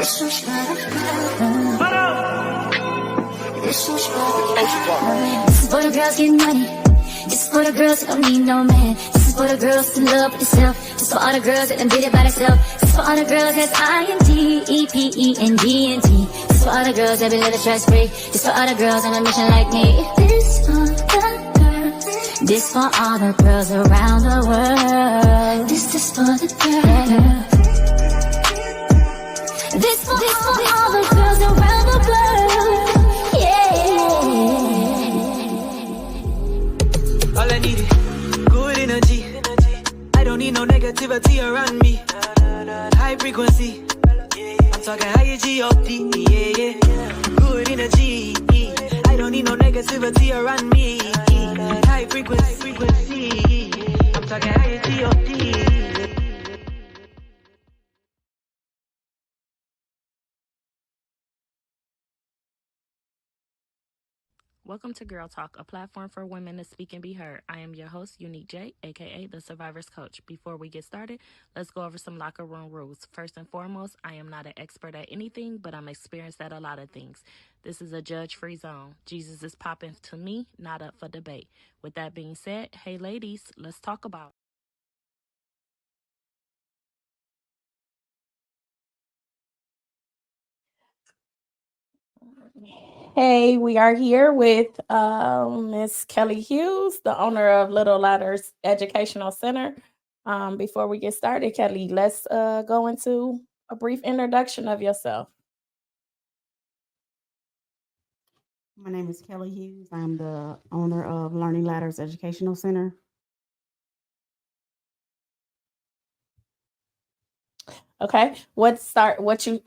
is for the girls getting money. This is for the girls who don't need no man. This is for the girls in love with themselves. This is for all the girls that done did it by themselves. This is for all the girls that's INTEPENDNT. This is for all the girls that be little stress free. This is for all the girls on a mission like me. This for the girls. This for all the girls around the world. This is for the girls. This for all the girls around the world. All I need is good energy. I don't need no negativity around me. High frequency. I'm talking high G-O-D. Yeah. Good energy. I don't need no negativity around me. High frequency. I'm talking high G-O-D. Welcome to Girl Talk, a platform for women to speak and be heard. I am your host, Unique J, aka the Survivor's Coach. Before we get started, let's go over some locker room rules. First and foremost, I am not an expert at anything, but I'm experienced at a lot of things. This is a judge-free zone. Jesus is popping to me, not up for debate. With that being said, hey ladies, let's talk about it. Hey, we are here with Miss Kelly Hughes, the owner of Little Ladders Educational Center. Before we get started, Kelly, let's go into a brief introduction of yourself. My name is Kelly Hughes. I'm the owner of Learning Ladders Educational Center. Okay, what started you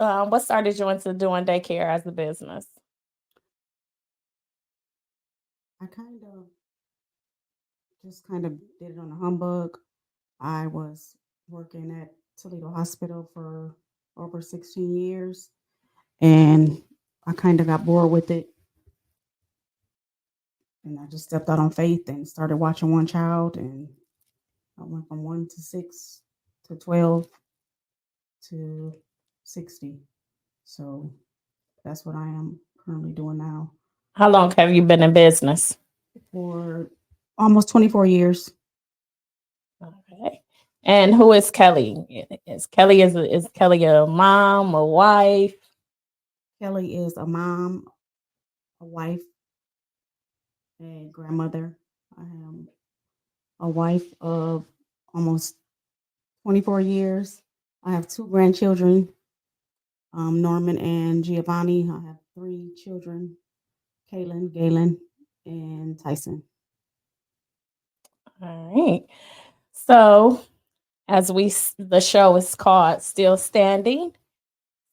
into doing daycare as a business? I kind of did it on a humbug. I was working at Toledo Hospital for over 16 years, and I kind of got bored with it. And I just stepped out on faith and started watching one child, and I went from 1 to 6 to 12 to 60. So that's what I am currently doing now. How long have you been in business? For almost 24 years. Okay. And who is Kelly? Is Kelly a mom, a wife? Kelly is a mom, a wife, a grandmother. I am a wife of almost 24 years. I have 2 grandchildren, Norman and Giovanni. I have 3 children, Kaylin, Galen, and Tyson. All right. So, the show is called Still Standing.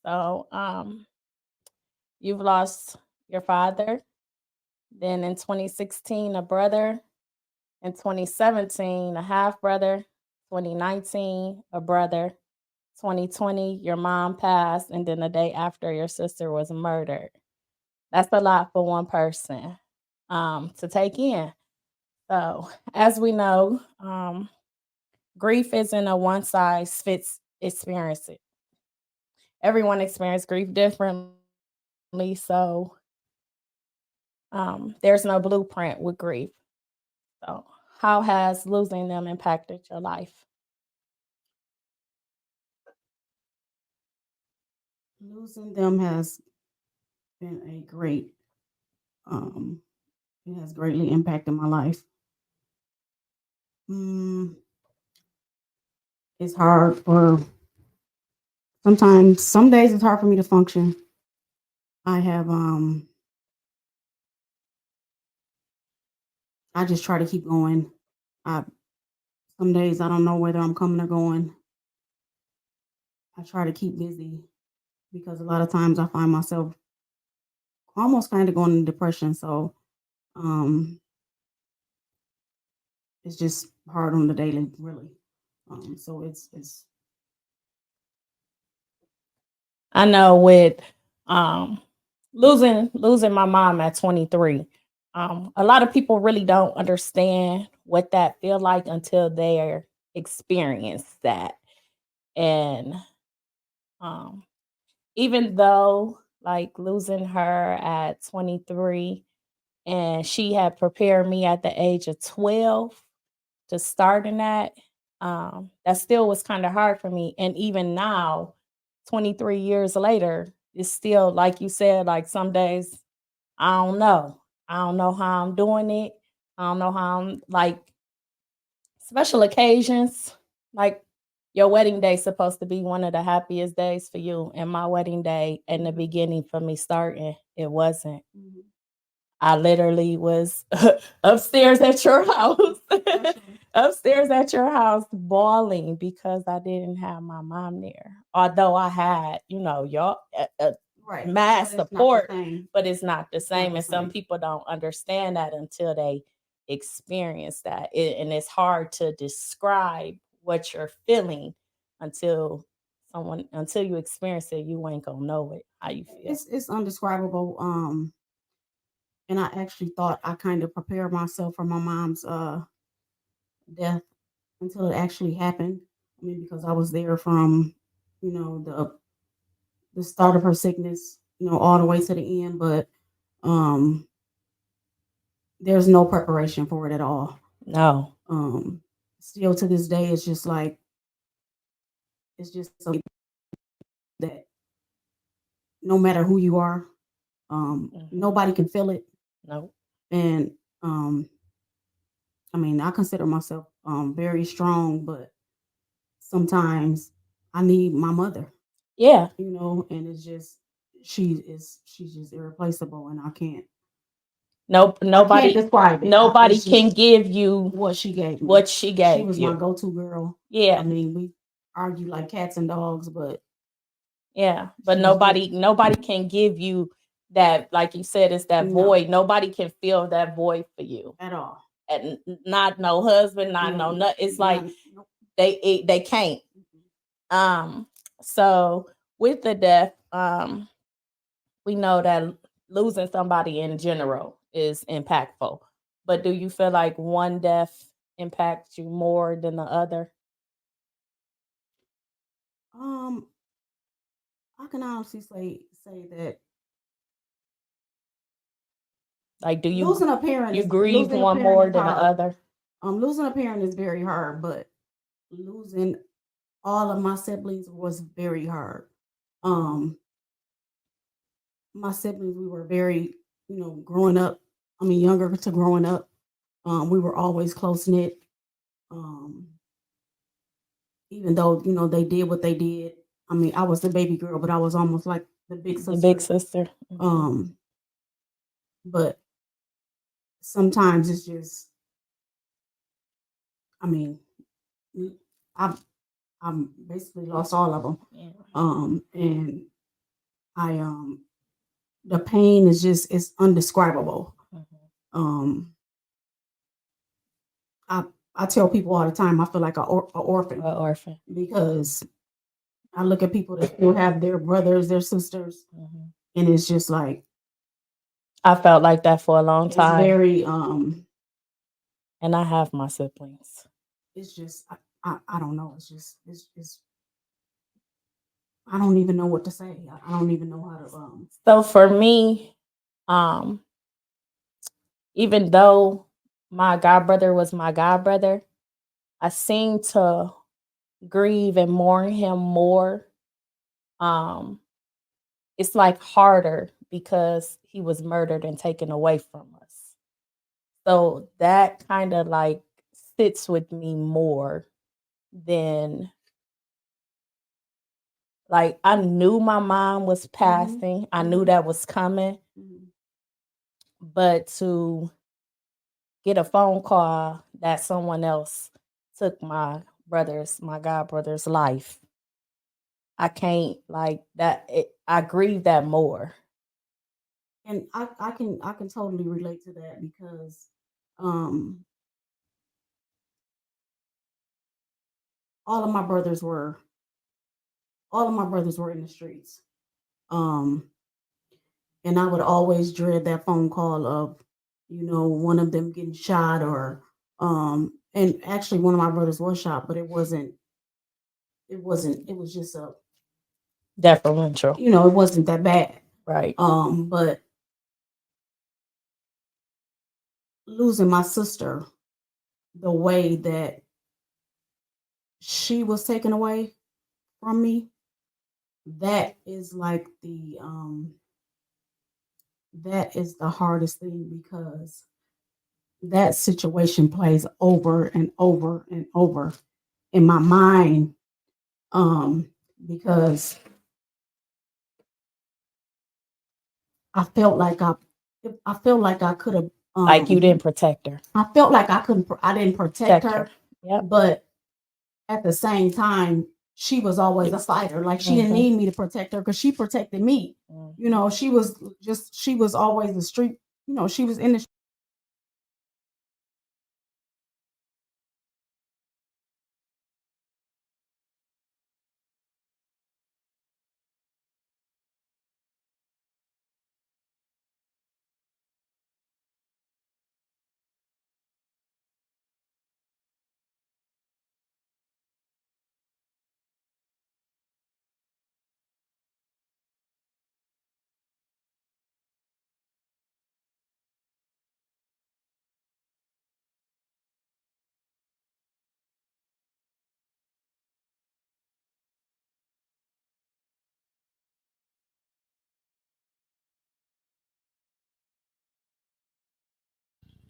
So, you've lost your father, then in 2016 a brother, in 2017 a half brother, 2019 a brother, 2020 your mom passed, and then the day after your sister was murdered. That's a lot for one person to take in. So, as we know, grief isn't a one size fits experience. Everyone experiences grief differently, so there's no blueprint with grief. So, how has losing them impacted your life? Losing them has been it has greatly impacted my life. It's hard for some days it's hard for me to function. I have I just try to keep going. Some days I don't know whether I'm coming or going. I try to keep busy because a lot of times I find myself almost kind of going into depression. So it's just hard on the daily, really. So it's I know with losing my mom at 23, a lot of people really don't understand what that feel like until they're experienced that. And even though like losing her at 23 and she had prepared me at the age of 12 to start in that still was kind of hard for me. And even now, 23 years later, it's still like you said, like some days I don't know. I don't know how I'm doing it. I don't know how I'm like special occasions. Like your wedding day supposed to be one of the happiest days for you. And my wedding day in the beginning for me starting, it wasn't. Mhm. I literally was upstairs at your house, upstairs at your house, bawling because I didn't have my mom there. Although I had, y'all Right. mass But it's not the support, same. but it's not the It's not same. the And some same. people don't understand that until they experience that. And it's hard to describe what you're feeling until until you experience it, you ain't gonna know it how you feel. It's undescribable. And I actually thought I kind of prepared myself for my mom's death until it actually happened. I mean, because I was there from, the start of her sickness, all the way to the end, but um there's no preparation for it at all. No. Still to this day it's just like it's just something that no matter who you are, nobody can feel it. No. And I mean, I consider myself very strong, but sometimes I need my mother, Yeah. and it's just she's just irreplaceable, and I can't Nobody describe it. nobody It's can just give you what she gave me. what she She gave was my you. go-to girl. Yeah. I mean, we argue like cats and dogs, but Yeah. But she's just nobody can give you that, like you said, it's that no void. Nobody can fill that void for you. at all. And not no husband, not no No, nut. It's like nope. they can't. So with the death, we know that losing somebody in general is impactful. But do you feel like one death impacts you more than the other? Um, I can honestly say that Like, do losing a parent you is grieve losing a one parent more is than the hard. other? Losing a parent is very hard, but losing all of my siblings was very hard. Um, my siblings, we were very, growing up. I mean, younger to growing up. We were always close knit. Um, even though they did what they did. I mean, I was the baby girl, but I was almost like the big The big sister. sister. Um, but sometimes it's just, I mean, I've I'm basically lost all of them. Yeah. And I the pain is just it's undescribable. Um, I I tell people all the time I feel like a orphan An orphan. because I look at people that still have their brothers, their sisters, and it's just like I felt like that for a long it's time. very And I have my siblings. it's just I don't know. It's I don't even know what to say. I don't even know how to So for me, um, even though my god brother was my god brother, I seem to grieve and mourn him more. Um, it's like harder because he was murdered and taken away from us. So that kind of like sits with me more than like I knew my mom was passing. I knew that was coming. But to get a phone call that someone else took my god brother's life, I can't like that. I grieve that more. and I can totally relate to that because um all of my brothers were all of my brothers were in the streets. Um and I would always dread that phone call of, one of them getting shot or and actually one of my brothers was shot, but it was just a Deferential. You know, it wasn't that bad. Right. But losing my sister, the way that she was taken away from me, that is like that is the hardest thing because that situation plays over and over and over in my mind. Um, because I felt like I felt like I could have Like you didn't protect her. I felt like I didn't protect her, Yep. but at the same time, she was always a fighter. Like she didn't need me to protect her because she protected me. You know, she was always the street. You know, she was in the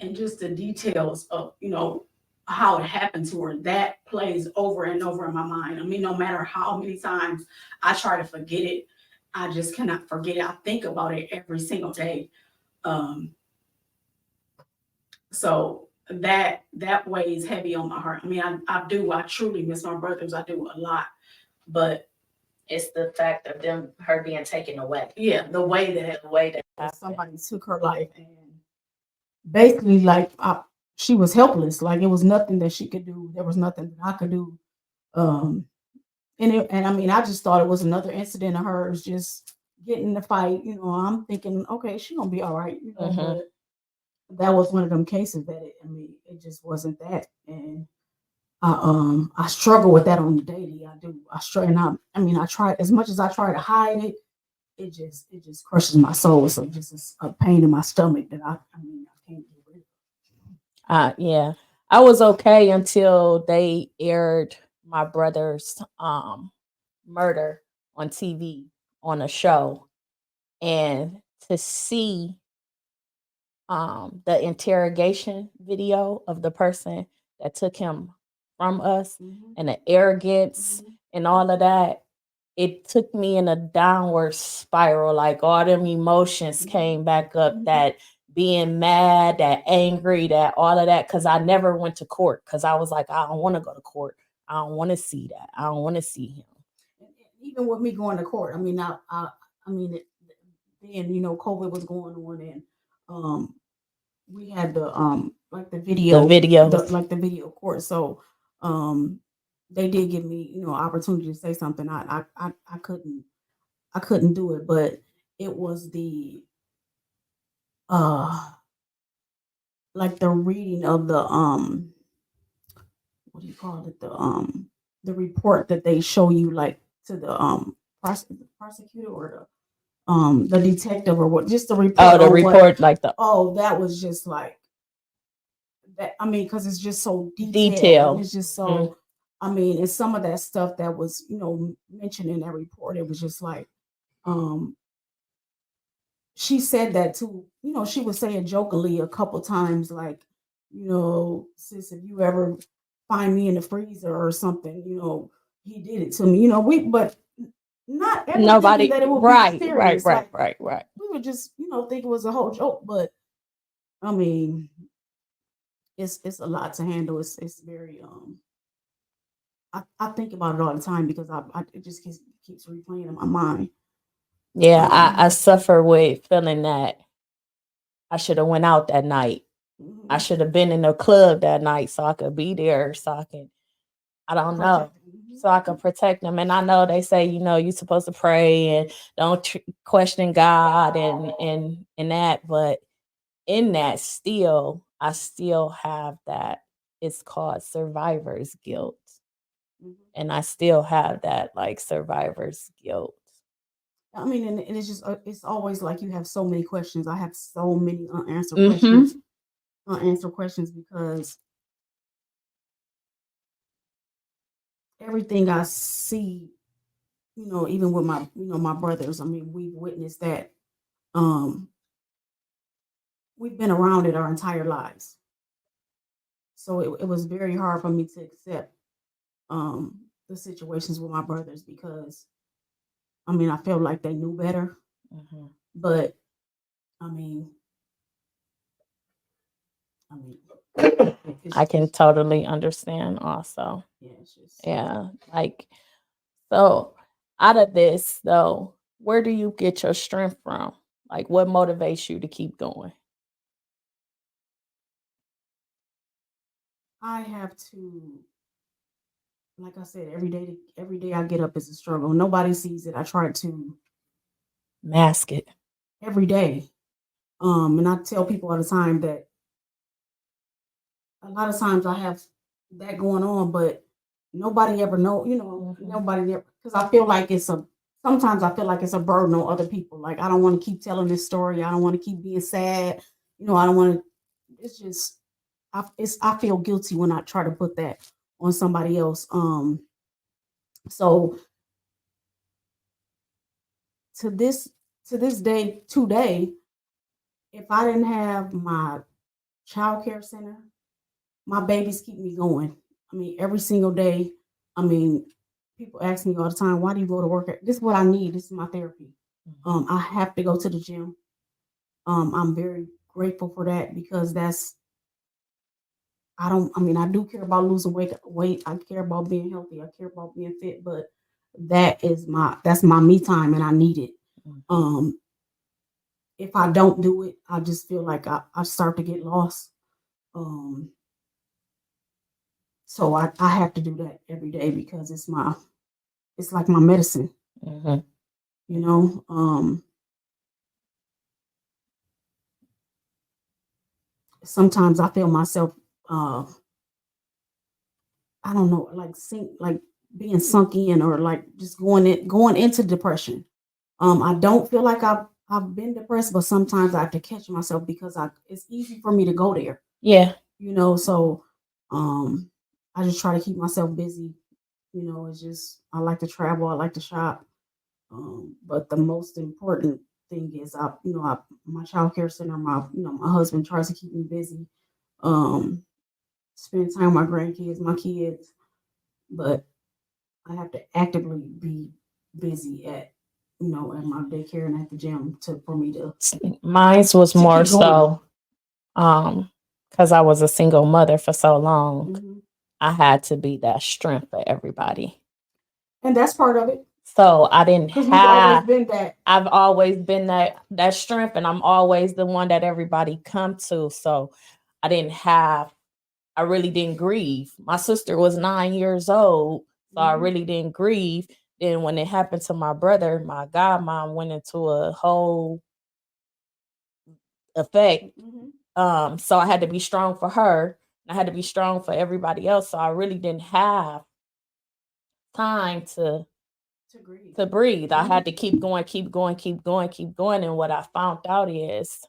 and just the details of how it happened to her, that plays over and over in my mind. I mean, no matter how many times I try to forget it, I just cannot forget it. I think about it every single day. um so that weighs heavy on my heart. I mean, I truly miss my brothers. I do a lot, but It's the fact of her being taken away. yeah, the way that somebody took her life, and basically like she was helpless. Like it was nothing that she could do. There was nothing that I could do. Um, and I mean, I just thought it was another incident of hers just getting in the fight. You know, I'm thinking, okay, she gonna be all right. You know, but that was one of them cases that I mean, it just wasn't that. And I struggle with that on the daily. I do. I struggle, and I mean, I try as much as I try to hide it. It just crushes my soul. So just a pain in my stomach that I mean I can't get rid of. Yeah. I was okay until they aired my brother's murder on TV on a show, and to see the interrogation video of the person that took him from us, and the arrogance and all of that, it took me in a downward spiral. Like all them emotions came back up, that being mad, that angry, that all of that, because I never went to court because I was like, I don't want to go to court. I don't want to see that. I don't want to see him. Even with me going to court, I mean, I mean, then COVID was going on, and we had the like the video, like the video court. So they did give me opportunity to say something. I couldn't do it, but it was the uh like the reading of the what do you call it, the report that they show you, like to the prosecutor or the detective, or what, just the report. Oh, the report, like the that was just like that. I mean, because it's just so detailed. detail. It's just so I mean, and some of that stuff that was mentioned in that report, it was just like um she said that too. She was saying jokingly a couple times, like, sis, if you ever find me in the freezer or something, he did it to me. But not ever Nobody, thinking that it would right, be serious. right. We would just, think it was a whole joke. But I mean, it's a lot to handle. It's very I think about it all the time because it just keeps replaying in my mind. Yeah, I suffer with feeling that I should have went out that night. I should have been in the club that night so I could be there, so I can, I don't know, so I can protect them. And I know they say, you're supposed to pray and don't question God and that, but in that I still have that. It's called survivor's guilt. And I still have that, like, survivor's guilt. I mean, and it's just it's always like you have so many questions. I have so many Mm-hmm. unanswered questions because everything I see, even with my my brothers. I mean, we've witnessed that. Um, we've been around it our entire lives, so it was very hard for me to accept the situations with my brothers because I mean I felt like they knew better, Mm-hmm. but I mean, I mean, I it's can just totally understand also. yeah, it's just Yeah. Like, so out of this though, where do you get your strength from? Like, what motivates you to keep going? I have to, like I said, every day I get up is a struggle. Nobody sees it. I try to Mask it. every day. And I tell people all the time that a lot of times I have that going on, but nobody ever know, Mm-hmm. nobody ever, because I feel like sometimes I feel like it's a burden on other people. Like I don't want to keep telling this story. I don't want to keep being sad. I don't want to, it's just, I feel guilty when I try to put that on somebody else. So to this, to this day, today, if I didn't have my child care center, my babies keep me going. I mean, every single day. I mean, people ask me all the time, why do you go to work? This is what I need. This is my therapy. I have to go to the gym. I'm very grateful for that because I mean, I do care about losing weight. I care about being healthy. I care about being fit, but that's my me time and I need it. Mm-hmm. Um, if I don't do it, I just feel like I start to get lost. Um, so I have to do that every day because it's like my medicine, Mm-hmm. you know. Sometimes I feel myself uh I don't know, like being sunk in or like just going into depression. I don't feel like I've been depressed, but sometimes I have to catch myself because I it's easy for me to go there, Yeah. so um I just try to keep myself busy. It's just I like to travel, I like to shop. But the most important thing is my child care center, my husband tries to keep me busy. Um, spend time with my grandkids, my kids, but I have to actively be busy at my daycare and at the gym for me Mine was to more keep going. so because I was a single mother for so long. Hmm. I had to be that strength for everybody. And that's part of it So I didn't because you've always have been that. I've always been that strength and I'm always the one that everybody come to. So I didn't have I really didn't grieve. My sister was 9 years old, so I Hmm. really didn't grieve. Then when it happened to my brother, my godmom went into a whole effect. Hmm. So I had to be strong for her. And I had to be strong for everybody else. So I really didn't have time To grieve. to breathe. I Hmm. had to keep going, keep going, keep going, keep going. And what I found out is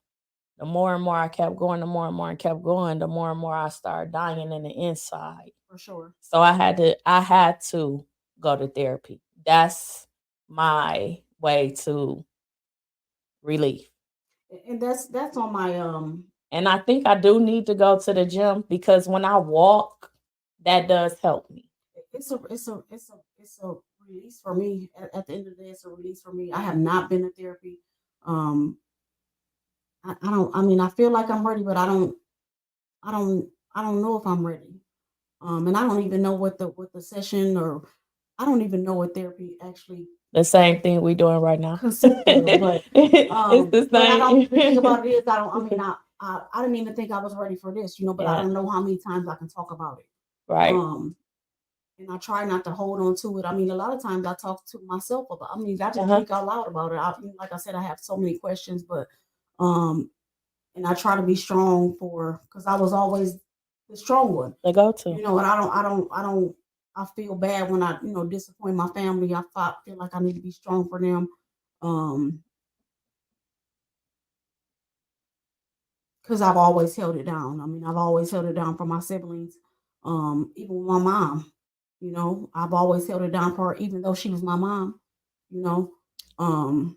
the more and more I kept going, the more and more I kept going, the more and more I started dying in the inside. For sure. So I had to go to therapy. That's my way to relief. And that's on my And I think I do need to go to the gym because when I walk, that does help me. it's a release for me. At the end of the day, it's a release for me. I have not been to therapy. Um, I don't. I mean, I feel like I'm ready, but I don't know if I'm ready. And I don't even know what the session or I don't even know what therapy actually The same thing we doing right now. consists of. It's the But I don't. The thing same. about it is, I don't. I mean, I didn't even think I was ready for this, But I Yeah, don't know how many times I can talk about it. right. Um, and I try not to hold on to it. I mean, a lot of times I talk to myself about. I mean, I just Uh-huh. think out loud about it. Like I said, I have so many questions, but um, and I try to be strong because I was always the strong one, The go to. And I don't. I feel bad when I disappoint my family. Feel like I need to be strong for them. Because I've always held it down. I mean, I've always held it down for my siblings. Even with my mom, I've always held it down for her, even though she was my mom. You know, um,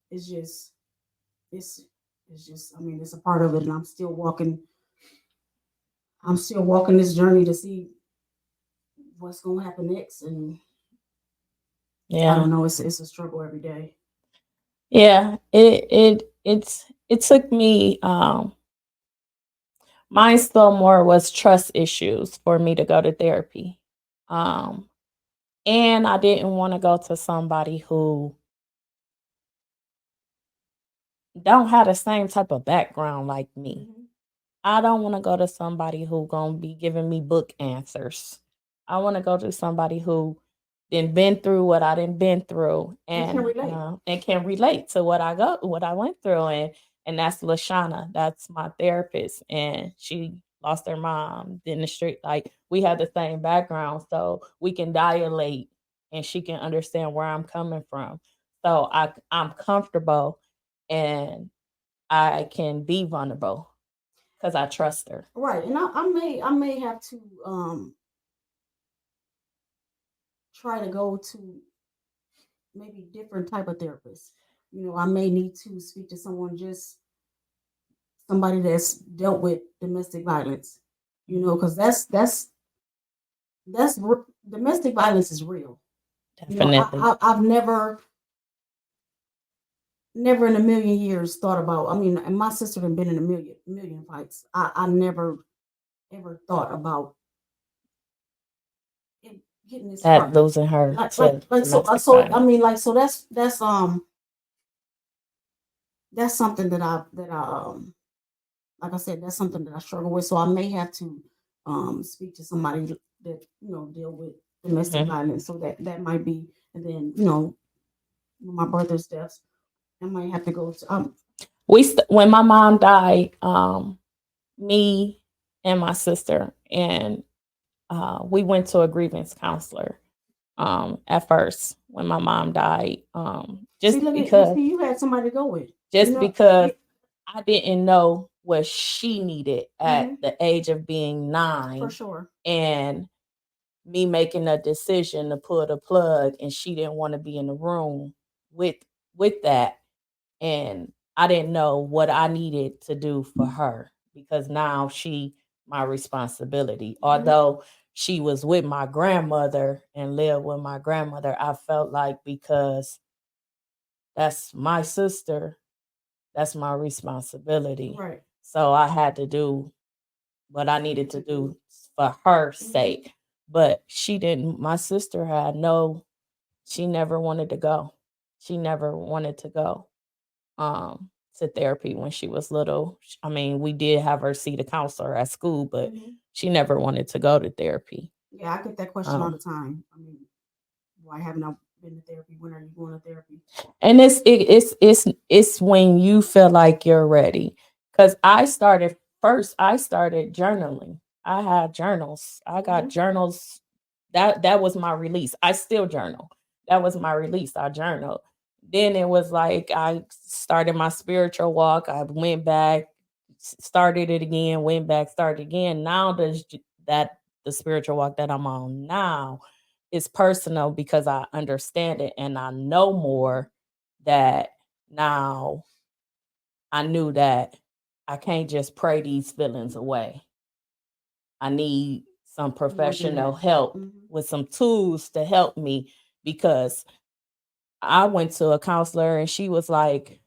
it's just, it's, it's just. I mean, it's a part of it, and I'm still walking. I'm still walking this journey to see what's gonna happen next, and I don't know. It's a struggle every day. Yeah, it took me mine still more was trust issues for me to go to therapy. Um and I didn't want to go to somebody who don't have the same type of background like me. Mhm. I don't want to go to somebody who gonna be giving me book answers. I want to go to somebody who then been through what I didn't been through and can relate to what I went through, and that's Lashana. That's my therapist, and she lost her mom in the street. Like, we have the same background, so we can dilate, and she can understand where I'm coming from. So I'm comfortable, and I can be vulnerable because I trust her. Right, and I may have to try to go to maybe different type of therapists. I may need to speak to someone, just somebody that's dealt with domestic violence. Because domestic violence is real. Definitely. I've never in a million years thought about. I mean, and my sister had been in a million fights. I never ever thought about it getting this That far. losing her to domestic So I violence. mean, like, so that's something that like I said, that's something that I struggle with. So I may have to speak to somebody that deal with domestic Mhm. violence. So that might be, and then my brother's deaths, I might have to go to When my mom died, me and my sister and we went to a grievance counselor at first when my mom died, see, look at you. See, you had somebody to go with. just because I didn't know what she needed at Mhm. the age of being For 9, sure. and me making a decision to pull the plug, and she didn't want to be in the room with that, and I didn't know what I needed to do for her because now she my responsibility. Although she was with my grandmother and lived with my grandmother, I felt like because that's my sister, that's my responsibility. Right. So I had to do what I needed to do for her sake. But she didn't. My sister had no. She never wanted to go. She never wanted to go to therapy when she was little. I mean, we did have her see the counselor at school, but she never wanted to go to therapy. Yeah, I get that question all the time. I mean, why haven't I been to therapy? When are you going to therapy? And it's when you feel like you're ready. Cause I started journaling. I had journals. I got journals. That was my release. I still journal. That was my release. I journaled. Then it was like I started my spiritual walk. I went back, started it again, went back, started again. Now that the spiritual walk that I'm on now is personal because I understand it and I know more that now I knew that I can't just pray these feelings away. I need some professional help with some tools to help me because I went to a counselor and she was like,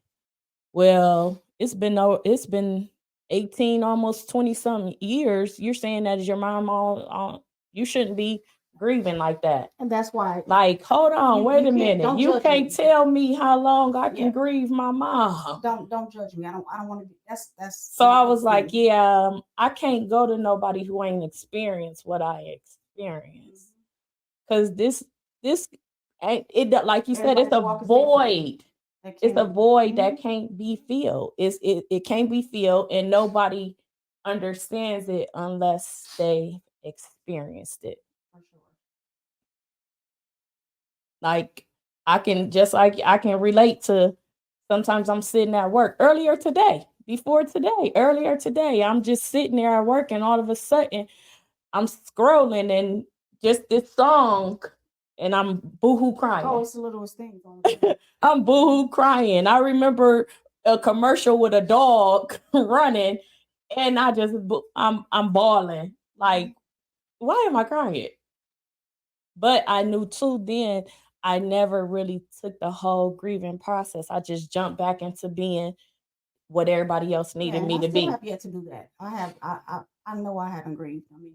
"Well, it's been 18 almost 20 some years. You're saying that is your mom all you shouldn't be grieving like that." And that's why, Like, hold on, wait a minute. You can't me. tell me how long I can grieve my mom. Don't judge me. I don't want to be. That's. So I was like, yeah, I can't go to nobody who ain't experienced what I experienced. Cause this ain't it like you said, it's a void. It's a void that can't be filled. It can't be filled, and nobody understands it unless they experienced it. For sure. Like I can just like I can relate to sometimes I'm sitting at work earlier today, I'm just sitting there at work and all of a sudden I'm scrolling and just this song and I'm boohoo crying. Oh, it's the littlest thing. I'm boohoo crying. I remember a commercial with a dog running and I'm bawling. Like, why am I crying? But I knew too then I never really took the whole grieving process. I just jumped back into being what everybody else needed me to be. I have yet to do that. I know I haven't grieved. I mean,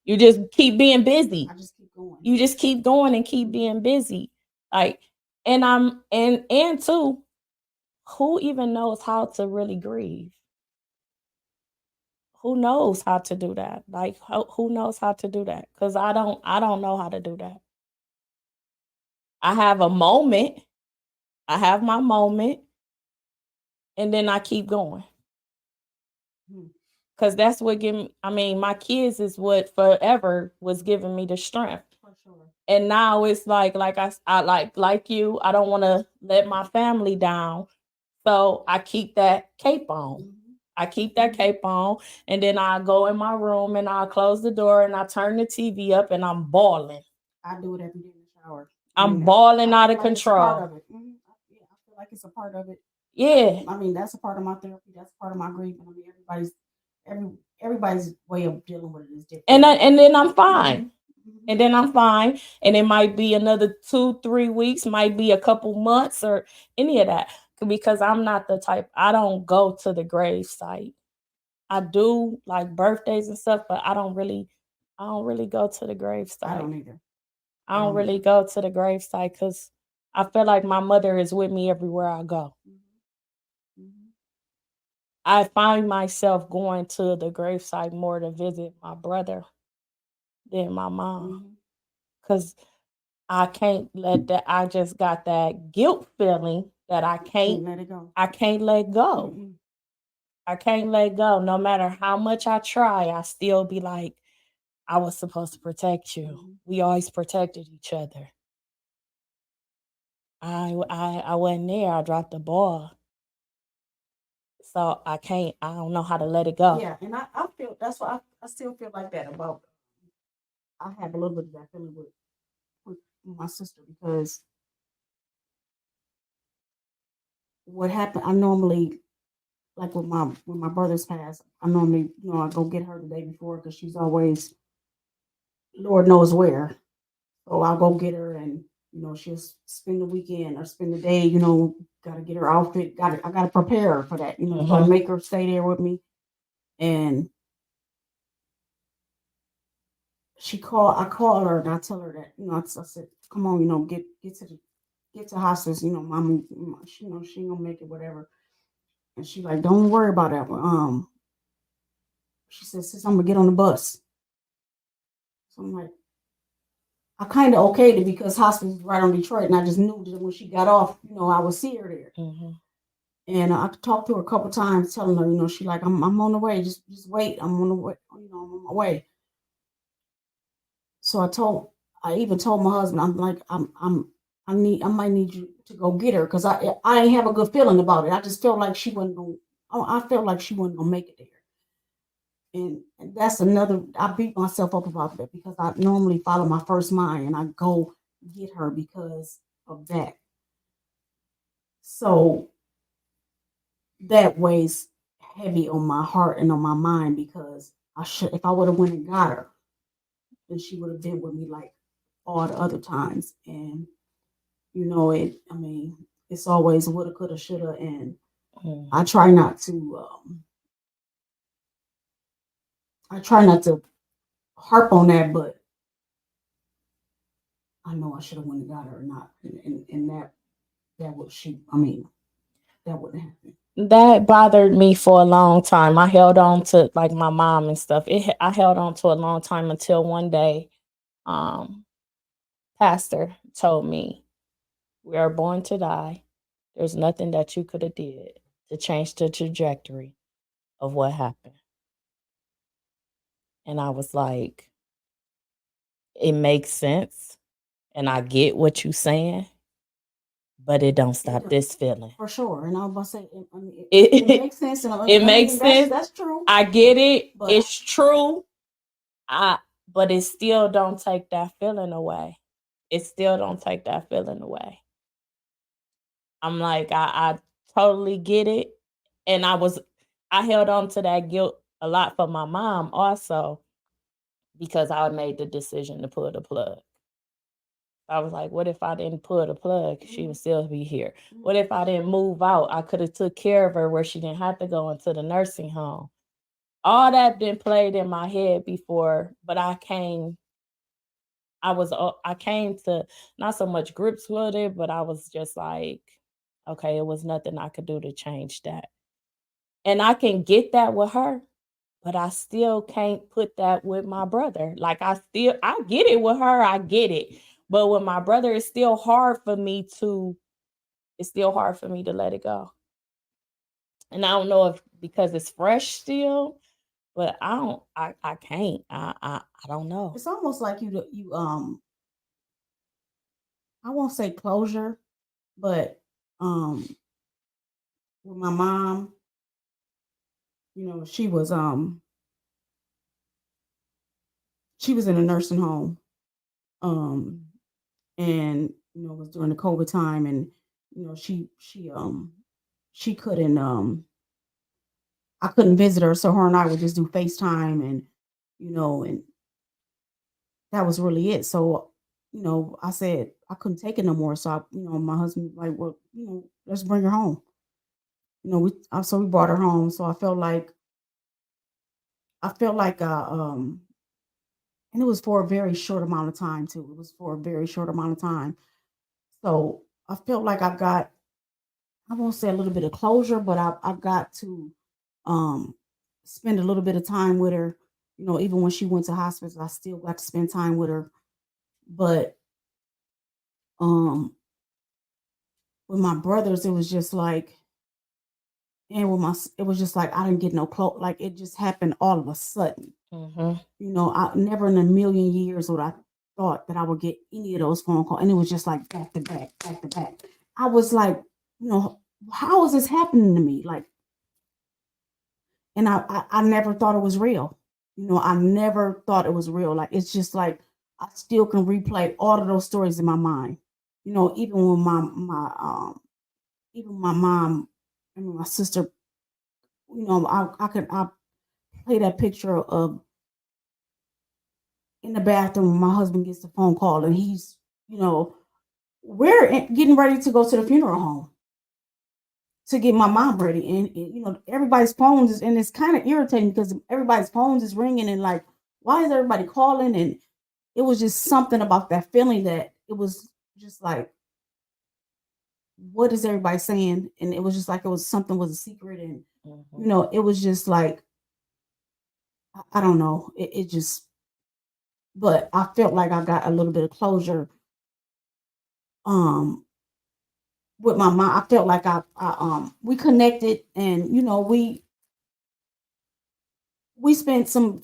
you just keep being busy. I just keep going. You just keep going and keep being busy. Like, and two, who even knows how to really grieve? Who knows how to do that? Like, who knows how to do that? Because I don't know how to do that. I have a moment. I have my moment, and then I keep going. Cause that's what give me. I mean, my kids is what forever was giving me the strength. For sure. And now it's like I like you. I don't want to let my family down, so I keep that cape on. Mm-hmm. I keep that cape on, and then I go in my room and I close the door and I turn the TV up and I'm bawling. I do it every day in the shower. I'm bawling out of like control. It's a part of it. Mm-hmm. Yeah, I feel like it's a part of it. Yeah. I mean, that's a part of my therapy. That's a part of my grief. I mean, everybody's way of dealing with it is different. And then I'm fine. Mm-hmm. And then I'm fine. And it might be another 2-3 weeks, might be a couple months or any of that. Because I'm not the type, I don't go to the grave site. I do like birthdays and stuff, but I don't really go to the grave site. I don't either. I don't really go to the grave site because I feel like my mother is with me everywhere I go. Mm-hmm. Mm-hmm. I find myself going to the gravesite more to visit my brother than my mom. Because I can't let that, I just got that guilt feeling that I can't let it go. I can't let go. Mm-hmm. I can't let go. No matter how much I try, I still be like, I was supposed to protect you. Mm-hmm. We always protected each other. I wasn't there. I dropped the ball. So I don't know how to let it go. Yeah, and I feel that's why I still feel like that about I have a little bit of that feeling with my sister because what happened I normally like with my when my brother's passed, I normally I go get her the day before because she's always Lord knows where. So I'll go get her and she'll spend the weekend or spend the day, gotta get her outfit, I gotta prepare her for that, so I make her stay there with me. And I call her and I tell her that, I said, come on, get to hospice, mama, she ain't gonna make it, whatever. And she like, don't worry about that. She says, sis, I'm gonna get on the bus. So I'm like, I kind of okayed it because hospice was right on Detroit, and I just knew that when she got off, I would see her there. Mm-hmm. And I talked to her a couple times, telling her, she like, I'm on the way, just wait, I'm on the way, I'm on my way. So I even told my husband, I'm like, I might need you to go get her because I ain't have a good feeling about it. I just felt like she wasn't going. I felt like she wasn't gonna make it there. And that's another. I beat myself up about that because I normally follow my first mind and I go get her because of that. So that weighs heavy on my heart and on my mind because if I would have went and got her, then she would have been with me like all the other times. And I mean, it's always woulda, coulda, shoulda, and I try not to. I try not to harp on that, but I know I should have went and got her or not, and that was she. I mean, that wouldn't happen. That bothered me for a long time. I held on to like my mom and stuff. I held on to a long time until one day, pastor told me, "We are born to die. There's nothing that you could have did to change the trajectory of what happened." And I was like, "It makes sense, and I get what you're saying, but it don't stop this feeling. For sure. And I was about to say, I mean, It, it makes sense. And it makes sense. That's true. I get it. But it's true. But it still don't take that feeling away. It still don't take that feeling away. I'm like, I totally get it. And I held on to that guilt a lot for my mom also because I made the decision to pull the plug. I was like, what if I didn't pull the plug? She would still be here. What if I didn't move out? I could have took care of her where she didn't have to go into the nursing home. All that been played in my head before, but I came to not so much grips with it, but I was just like, okay, it was nothing I could do to change that. And I can get that with her, but I still can't put that with my brother. Like I get it with her, I get it. But with my brother, it's still hard for me to let it go. And I don't know if because it's fresh still, but I can't. I don't know. It's almost like you I won't say closure, but with my mom, she was in a nursing home. And it was during the COVID time, and she couldn't I couldn't visit her, so her and I would just do FaceTime, and that was really it. So, I said I couldn't take it no more. So my husband was like, well, let's bring her home. So we brought her home. So I felt like and it was for a very short amount of time too. It was for a very short amount of time. So I felt like I won't say a little bit of closure, but I got to um spend a little bit of time with her. Even when she went to hospice, I still got to spend time with her. But um with my brothers, it was just like, and it was just like I didn't get no close. Like it just happened all of a sudden. I never in a million years would I thought that I would get any of those phone calls, and it was just like back to back, back to back. I was like, how is this happening to me? Like, and I never thought it was real. I never thought it was real. Like it's just like I still can replay all of those stories in my mind. Even when even my mom and my sister, I play that picture of in the bathroom when my husband gets the phone call and he's, we're getting ready to go to the funeral home to get my mom ready. And everybody's phones is, and it's kind of irritating because everybody's phones is ringing and like, why is everybody calling? And it was just something about that feeling that it was just like, what is everybody saying? And it was just like, it was something was a secret. And, it was just like, I don't know. It just, but I felt like I got a little bit of closure um with my mom. I felt like we connected, and we spent some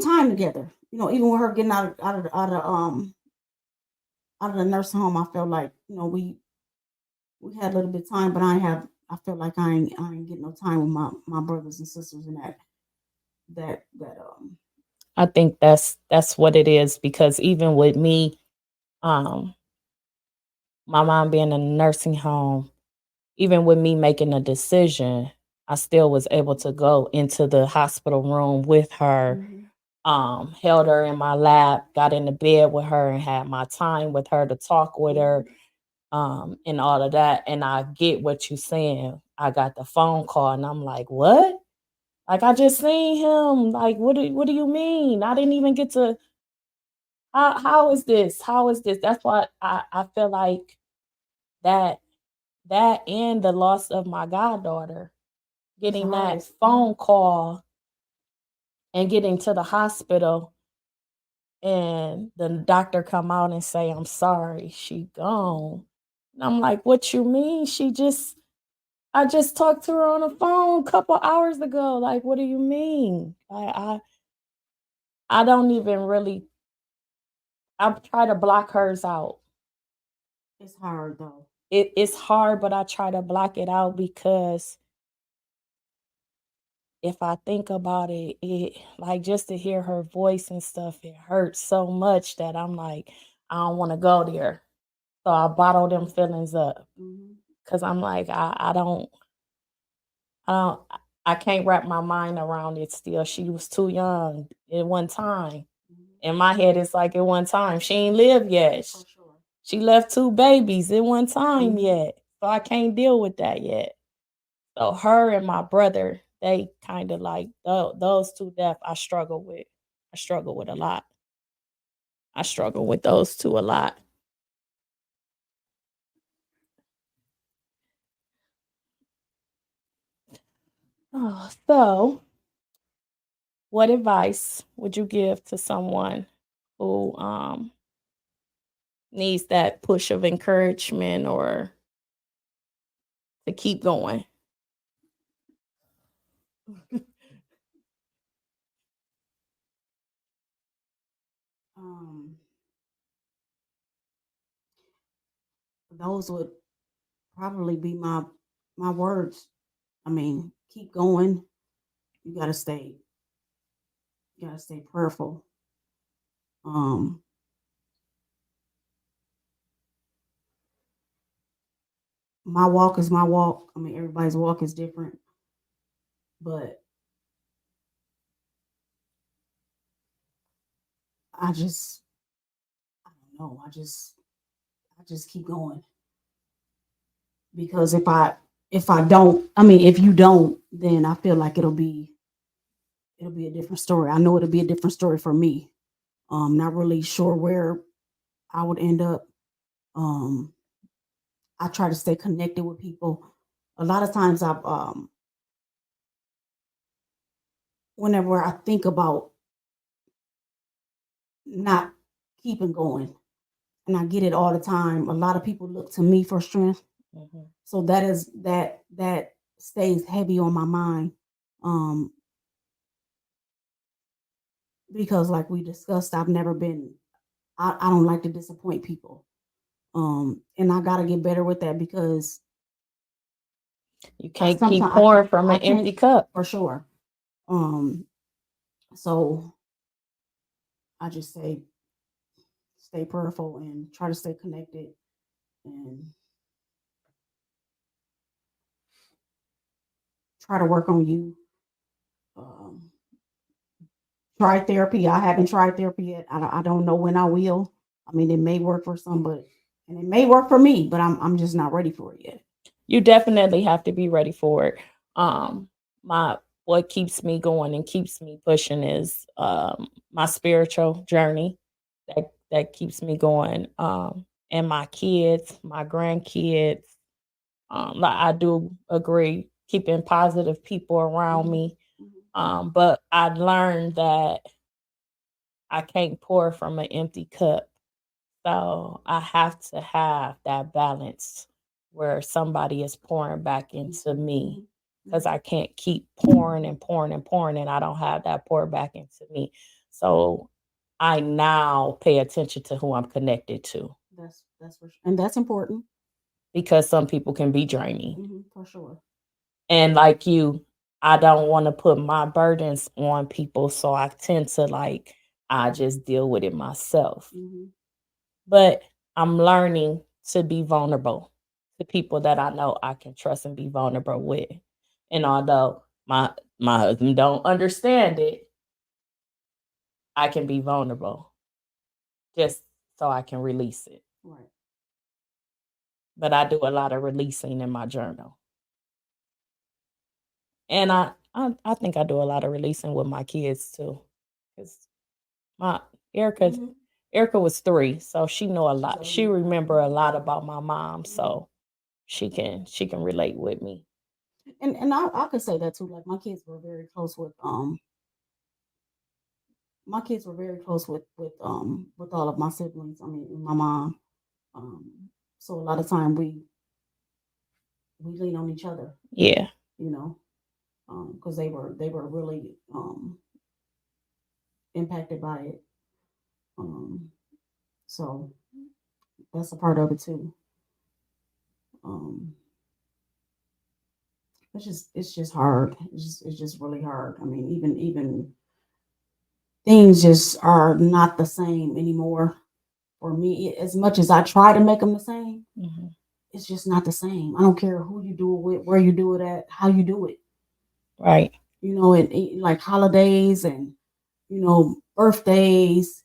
time together. Even with her getting out of the nursing home, I felt like we had a little bit of time, but I felt like I ain't getting no time with my brothers and sisters and that. I think that's what it is because even with me, um, my mom being in a nursing home, even with me making a decision, I still was able to go into the hospital room with her, held her in my lap, got in the bed with her and had my time with her to talk with her, and all of that. And I get what you're saying. I got the phone call and I'm like, what? Like I just seen him. Like, what do you mean? I didn't even get to how is this? How is this? That's why I feel like that and the loss of my goddaughter, getting that phone call and getting to the hospital and the doctor come out and say, I'm sorry, she gone. And I'm like, what you mean? I just talked to her on the phone a couple hours ago. Like, what do you mean? I don't even really I try to block hers out. It's hard though. it's hard, but I try to block it out because if I think about it, it like just to hear her voice and stuff, it hurts so much that I'm like, I don't want to go there. So I bottle them feelings up Mm-hmm. because I'm like, I don't, I can't wrap my mind around it still. She was too young at one time. In my head, it's like at one time. She ain't lived yet. For sure. She left 2 babies at one time Mm-hmm. yet. So I can't deal with that yet. So her and my brother, they kind of like those 2 deaths I struggle with. I struggle with a lot. I struggle with those 2 a lot. Oh, so what advice would you give to someone who needs that push of encouragement or to keep going? Um, those would probably be my words. I mean, keep going. You gotta stay. You gotta stay prayerful. Um, my walk is my walk. I mean, everybody's walk is different, but I just, I don't know. I just keep going because if I don't, I mean, if you don't, then I feel like it'll be a different story. I know it'll be a different story for me. Not really sure where I would end up. Um, I try to stay connected with people. A lot of times, whenever I think about not keeping going, and I get it all the time. A lot of people look to me for strength, Mhm. so that stays heavy on my mind. Um, because like we discussed, I've never been. I don't like to disappoint people. And I gotta get better with that because You I can't keep sometimes pouring from I an can't empty cup. for sure. Um, so I just say stay prayerful and try to stay connected and try to work on you. Um, try therapy. I haven't tried therapy yet. I don't know when I will. I mean, it may work for some, but and it may work for me, but I'm just not ready for it yet. You definitely have to be ready for it. Um, my what keeps me going and keeps me pushing is my spiritual journey that keeps me going. And my kids, my grandkids. Like I do agree, keeping positive people around Mhm, me. mhm. But I learned that I can't pour from an empty cup. So I have to have that balance where somebody is pouring back into me Mhm, because mhm. I can't keep pouring and pouring and pouring and I don't have that pour back into me. So I now pay attention to who I'm connected to That's for sure, and that's important. because some people can be draining. For sure. And like you, I don't want to put my burdens on people. So I tend to like, I just deal with it myself. Hmm. But I'm learning to be vulnerable to people that I know I can trust and be vulnerable with. And although my husband don't understand it, I can be vulnerable just so I can release it. Right. But I do a lot of releasing in my journal. And I think I do a lot of releasing with my kids too. Because my Erica Hmm. Erica was 3, so she know a She's lot. older She than that. remember a lot about my mom, Mhm. so she can relate with me. And I could say that too. Like my kids were very close with all of my siblings. I mean my mom. Um, so a lot of time we lean on each other, Yeah. you know, because they were really impacted by it. Um, so that's a part of it too. Um, it's just hard. It's just really hard. I mean, even things just are not the same anymore for me. As much as I try to make them the same, Mm-hmm. it's just not the same. I don't care who you do it with, where you do it at, how you do it. Right. And like holidays and birthdays.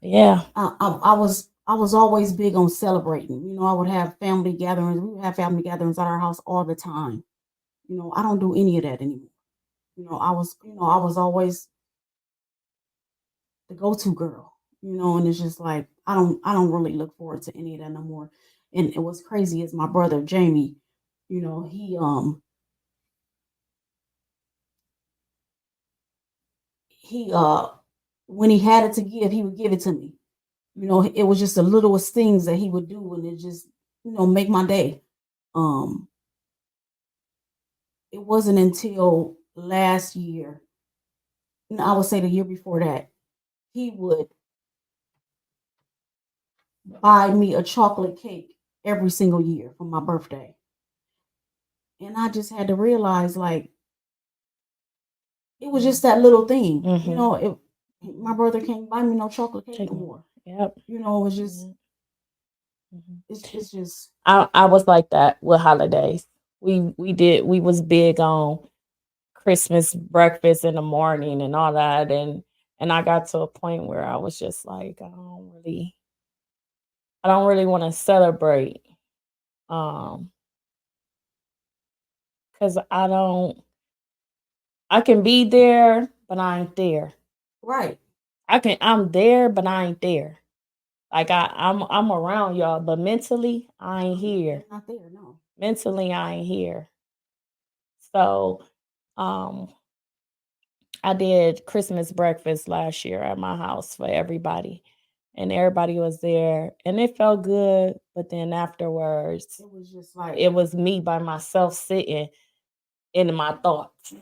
Yeah. I was always big on celebrating. I would have family gatherings. We would have family gatherings at our house all the time. I don't do any of that anymore. I was always the go-to girl. And it's just like I don't really look forward to any of that no more. And what's crazy is my brother Jamie. He when he had it to give, he would give it to me. It was just the littlest things that he would do, and it just make my day. Um, it wasn't until last year, no, I would say the year before that, he would buy me a chocolate cake every single year for my birthday. And I just had to realize, like, it was just that little thing. Mm-hmm. My brother can't buy me no chocolate cake no Chicken. more. Yep. It was just, Mm-hmm. it's just, I was like that with holidays. We was big on Christmas breakfast in the morning and all that, and I got to a point where I was just like, I don't really want to celebrate, um cuz I can be there but I ain't there. right. I'm there but I ain't there. Like I'm around y'all but mentally I ain't here. Not there, no. Mentally I ain't here. So, um I did Christmas breakfast last year at my house for everybody, and everybody was there, and it felt good. But then afterwards, It was just like, it was me by myself sitting in my thoughts,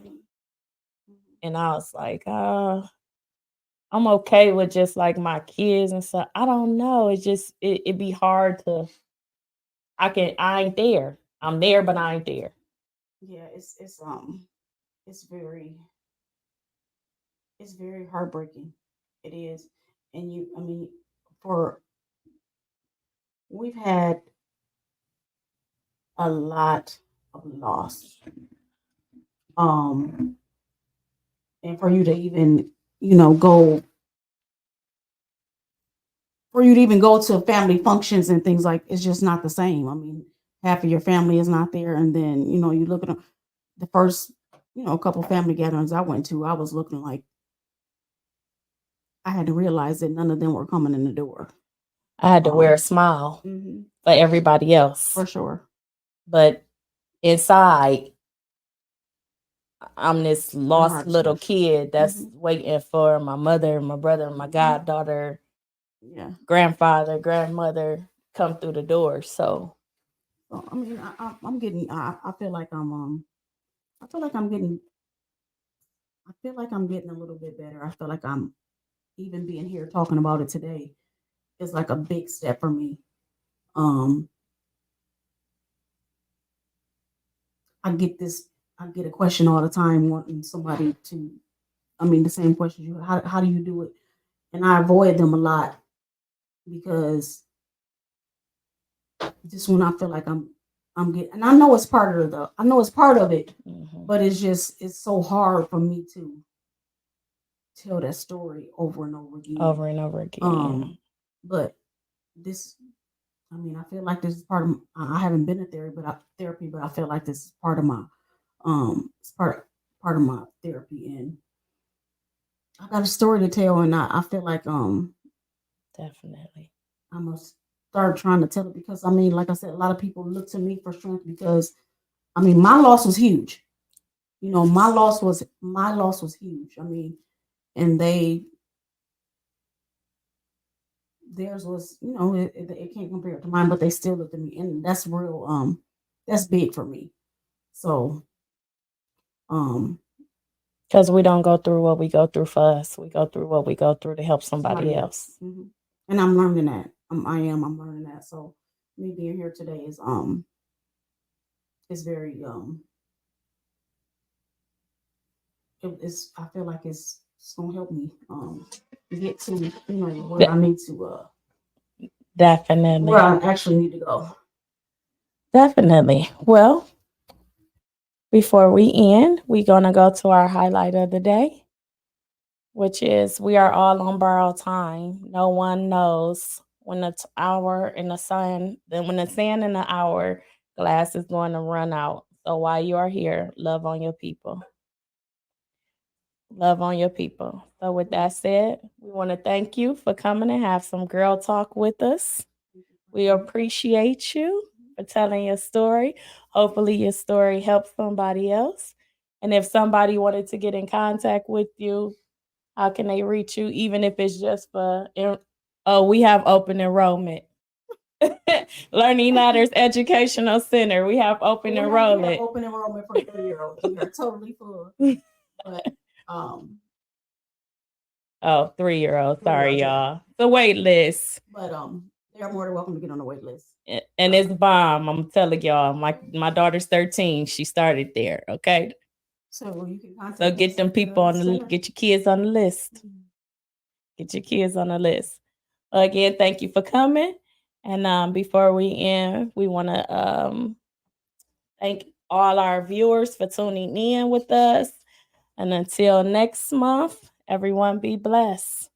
and I was like, I'm okay with just like my kids and stuff. I don't know. It be hard to. I ain't there. I'm there, but I ain't there. yeah, it's very heartbreaking. It is. And I mean, for we've had a lot of loss. Um, and for you to even, go for you to even go to family functions and things, like, it's just not the same. I mean, half of your family is not there, and then you look at the first, couple family gatherings I went to. I was looking like I had to realize that none of them were coming in the door. I had to wear a Um, smile mhm, for everybody else, for sure. but inside I'm this My lost heart is little crushed. kid that's Hmm. waiting for my mother, my brother, my Hmm. goddaughter, Yeah. grandfather, grandmother come through the door. So So I mean, I'm getting. I feel like I feel like I'm getting. I feel like I'm getting a little bit better. I feel like I'm even being here talking about it today is like a big step for me. Um, I get this. I get a question all the time wanting somebody to. I mean, the same question you. How do you do it? And I avoid them a lot because just when I feel like I'm getting, and I know it's part of the. I know it's part of it, mhm, but it's so hard for me to tell that story over and over again. over and over again. Um, but this, I mean, I feel like this is part of. I haven't been to therapy, but I feel like this is part of my, it's part of my therapy, and I got a story to tell, and I feel like Definitely. I must start trying to tell it because I mean, like I said, a lot of people look to me for strength because I mean, my loss was huge. My loss was huge. I mean, and theirs was, it can't compare to mine, but they still looked at me, and that's real. That's big for me. So, um, Because we don't go through what we go through for us. We go through what we go through to help somebody somebody else. else, and I'm learning that. I'm learning that. So, me being here today is very it's I feel like it's gonna help me get to where I need to Definitely. where I actually need to go. Definitely. Well, before we end, we're going to go to our highlight of the day, which is we are all on borrowed time. No one knows when the hour in the sun, then when the sand in the hour glass is going to run out. So while you are here, love on your people. Love on your people. So with that said, we want to thank you for coming and have some girl talk with us. We appreciate you for telling your story. Hopefully your story helps somebody else. And if somebody wanted to get in contact with you, how can they reach you? Even if it's just for, we have open enrollment. Learning Ladders Educational Center. We have open enrollment. We have open enrollment for 3-year-olds. We are totally full. But 3-year-old. Sorry, y'all. The wait list. But they are more than welcome to get on the wait list. And it's bomb. I'm telling y'all. My daughter's 13. She started there. Okay. So you can contact. So get them people on the get your kids on the list. Get your kids on the list. Again, thank you for coming. And before we end, we want to thank all our viewers for tuning in with us. And until next month, everyone be blessed.